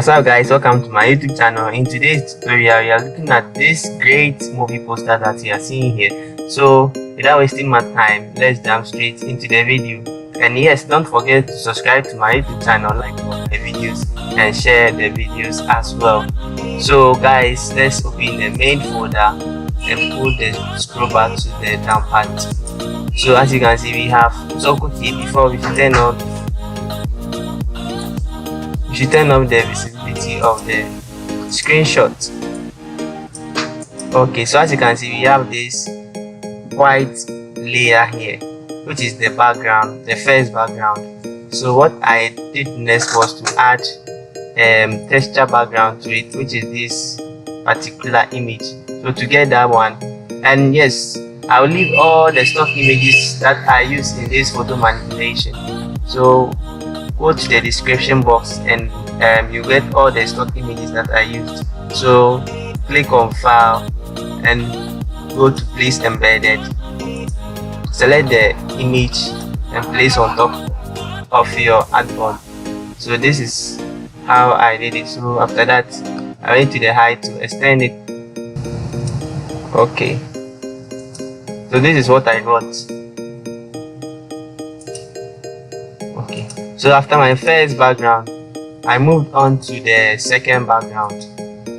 What's up guys, welcome to my YouTube channel. In today's tutorial we are looking at this great movie poster that you are seeing here. So without wasting my time, let's jump straight into the video. And yes, don't forget to subscribe to my YouTube channel, like all the videos and share the videos as well. So guys, let's open the main folder and pull the scroll bar to the down part. So as you can see, we have Unported. Before we turn on, you should turn off the visibility of the screenshot. Okay, so as you can see, we have this white layer here, which is the background, the first background. So what I did next was to add texture background to it, which is this particular image. So to get that one, and yes, I will leave all the stock images that I use in this photo manipulation. So go to the description box and you get all the stock images that I used. So click on file and go to place embedded. Select the image and place on top of your add-on. So this is how I did it. So after that, I went to the height to extend it. Okay, so this is what I got. Okay, so after my first background, I moved on to the second background,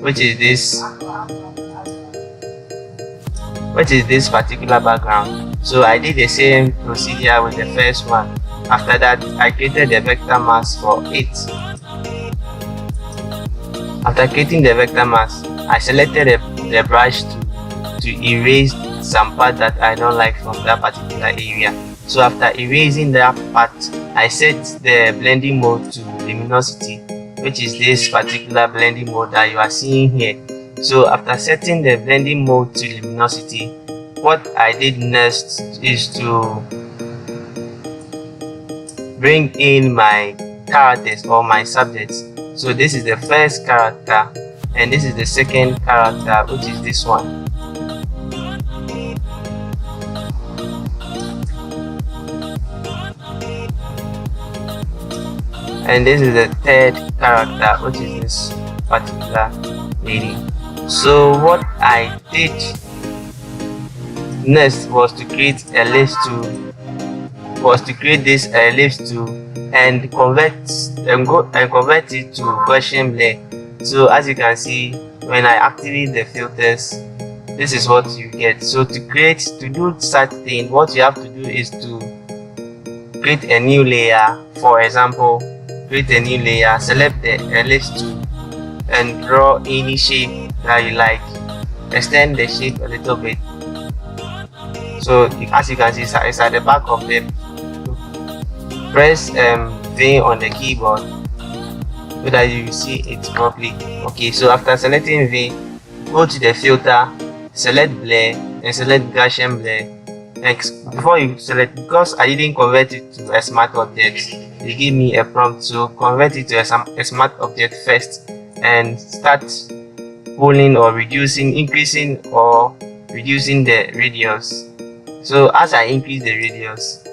which is this particular background. So I did the same procedure with the first one. After that, I created the vector mask for it. After creating the vector mask, I selected the brush to erase some part that I don't like from that particular area. So after erasing that part, I set the blending mode to luminosity, which is this particular blending mode that you are seeing here. So after setting the blending mode to luminosity, what I did next is to bring in my characters or my subjects. So this is the first character and this is the second character, which is this one. And this is the third character, which is this particular lady. So what I did next was to create a list this ellipse tool and convert it to Gaussian blur. So as you can see, when I activate the filters, this is what you get. So to do such thing, what you have to do is to create a new layer. For example, create a new layer, select the ellipse tool and draw any shape that you like. Extend the shape a little bit. So as you can see, it's at the back of the press V on the keyboard so that you see it properly. Okay, so after selecting V, go to the filter, select blur and select Gaussian blur. And before you select, because I didn't convert it to a smart object, they give me a prompt. So convert it to a smart object first and start pulling or reducing, increasing or reducing the radius. So as I increase the radius,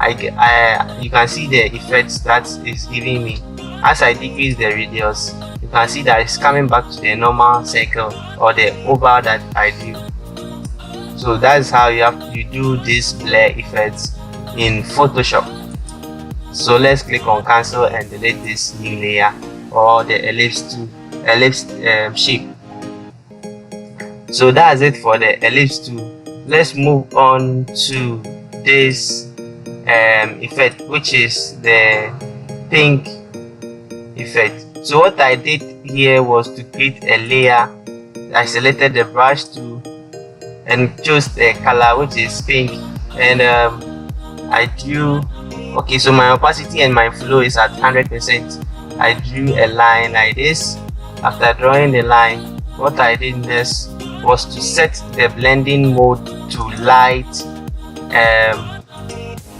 you can see the effects that is giving me. As I decrease the radius, you can see that it's coming back to the normal circle or the oval that I do. So that's how you do this blur effects in Photoshop. So let's click on cancel and delete this new layer or the ellipse shape. So that's it for the ellipse tool. Let's move on to this effect, which is the pink effect. So what I did here was to create a layer. I selected the brush tool and chose the color, which is pink, and I drew. Okay, so my opacity and my flow is at 100%. I drew a line like this. After drawing the line, what I did next was to set the blending mode to light,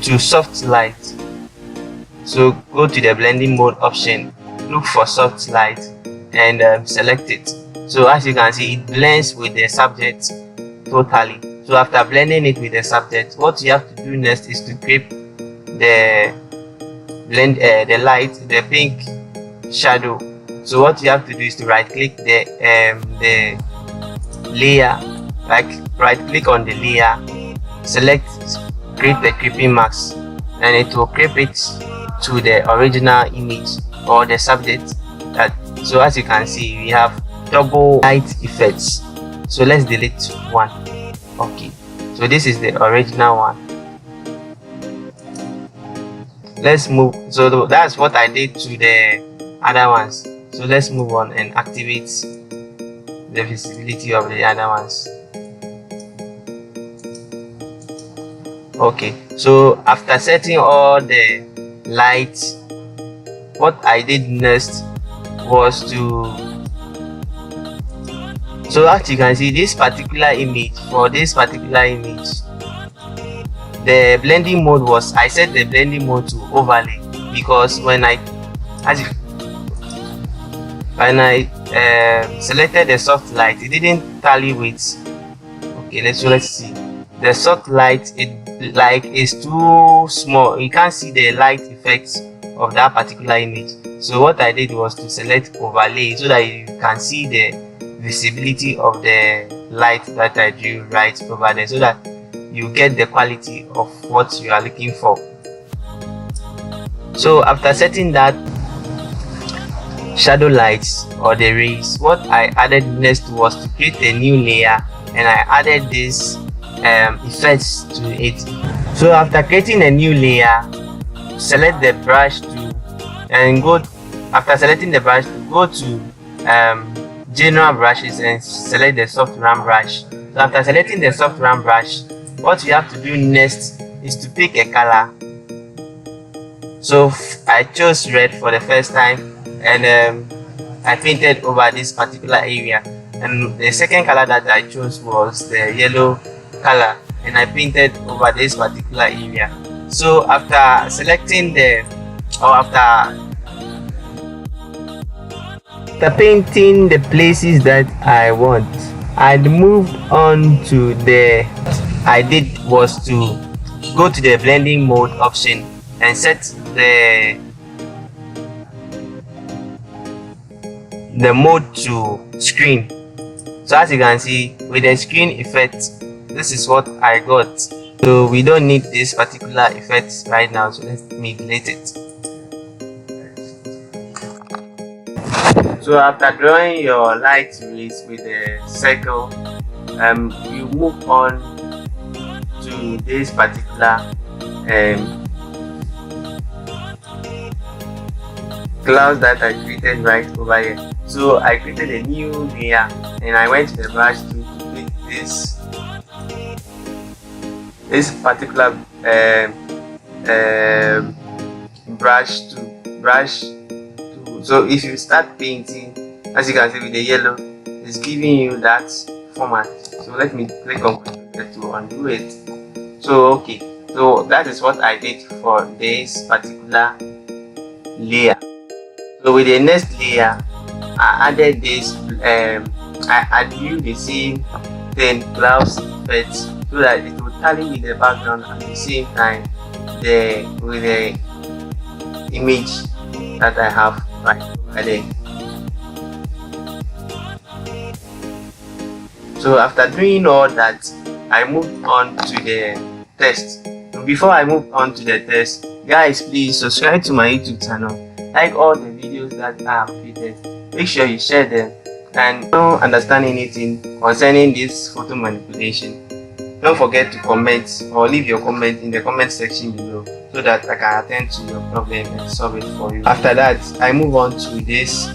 to soft light. So go to the blending mode option, look for soft light and select it. So as you can see, it blends with the subject totally. So after blending it with the subject, what you have to do next is to grip the light, the pink shadow So what you have to do is to right click the layer, like right click on the layer, select create the creeping mask, and it will creep it to the original image or the subject. So as you can see, we have double light effects. So let's delete one. Okay, so this is the original one. Let's move. So that's what I did to the other ones. So let's move on and activate the visibility of the other ones. Okay, so after setting all the lights, what I did next was to, so as you can see, this particular image, the blending mode was, I set the blending mode to overlay, because when I selected the soft light, it didn't tally with, okay, let's see, the soft light, it like is too small, you can't see the light effects of that particular image. So what I did was to select overlay so that you can see the visibility of the light that I drew right over there, so that you get the quality of what you are looking for. So after setting that shadow lights or the rays, what I added next was to create a new layer, and I added this effects to it. So after creating a new layer, select the brush tool and go, after selecting the brush, go to general brushes and select the soft round brush. So after selecting the soft round brush, what you have to do next is to pick a color. So I chose red for the first time, and I painted over this particular area, and the second color that I chose was the yellow color, and I painted over this particular area. So after selecting after painting the places that I want, I moved on to I did was to go to the blending mode option and set the mode to screen. So as you can see, with the screen effect, this is what I got. So we don't need this particular effect right now, so let me delete it. So after drawing your light rays with the circle, you move on to this particular clouds that I created right over here. So I created a new layer, and I went to the brush tool to pick this particular brush tool. So if you start painting, as you can see with the yellow, it's giving you that format. So let me click on to undo it. So okay, so that is what I did for this particular layer. So with the next layer, I added this, I drew the same 10 clouds effect, so that it will tally with the background at the same time with the image that I have right over there. So after doing all that, I moved on to the test. So before I move on to the test, guys, please subscribe to my YouTube channel, like all the videos that I have created, make sure you share them, and if you don't understand anything concerning this photo manipulation, don't forget to comment or leave your comment in the comment section below, so that I can attend to your problem and solve it for you. After that, I move on to this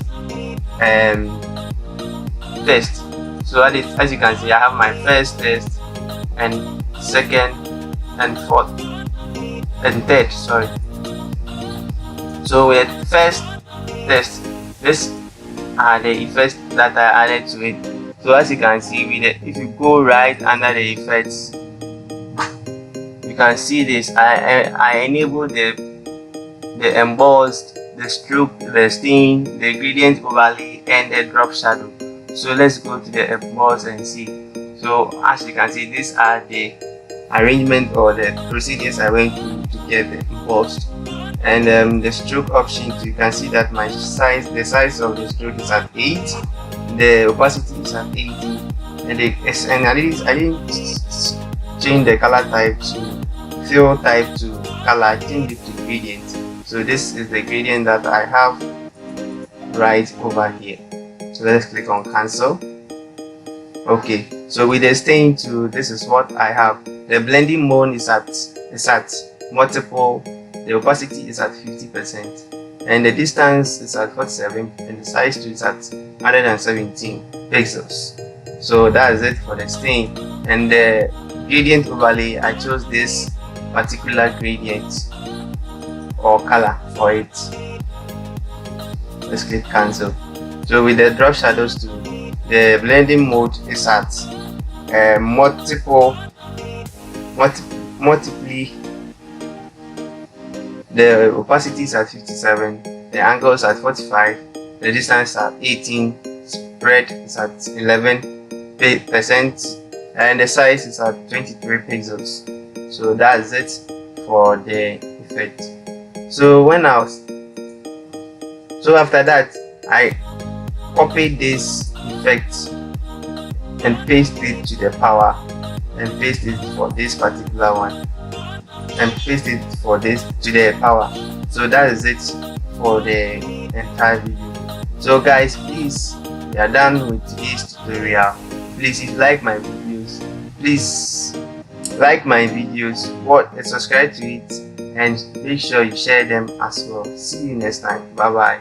test. So as you can see, I have my first test and second and fourth and third, sorry. So with first test, these are the effects that I added to it. So as you can see, if you go right under the effects, you can see this. I enabled the embossed, the stroke, the stain, the gradient overlay, and the drop shadow. So let's go to the emboss and see. So as you can see, these are the arrangement or the procedures I went through to get the embossed And the stroke option, you can see that the size of the stroke is at 8, the opacity is at 80, and I didn't change the color type to fill type to color, I changed it to gradient. So this is the gradient that I have right over here. So let's click on cancel. Okay, so with the stain tool, this is what I have. The blending mode is at multiple, the opacity is at 50%, and the distance is at 47, and the size too is at 117 pixels. So that is it for the stain. And the gradient overlay, I chose this particular gradient or color for it. Let's click cancel. So with the drop shadows tool, the blending mode is at multiply, the opacity is at 57, the angle is at 45, the distance at 18, spread is at 11%, and the size is at 23 pixels. So that's it for the effect. So after that, I copied this effect and paste it to the power, and paste it for this particular one, and paste it for this to the power. So that is it for the entire video. So guys, please, we are done with today's tutorial. Please, if you like my videos, please like my videos, subscribe to it, and make sure you share them as well. See you next time. Bye bye.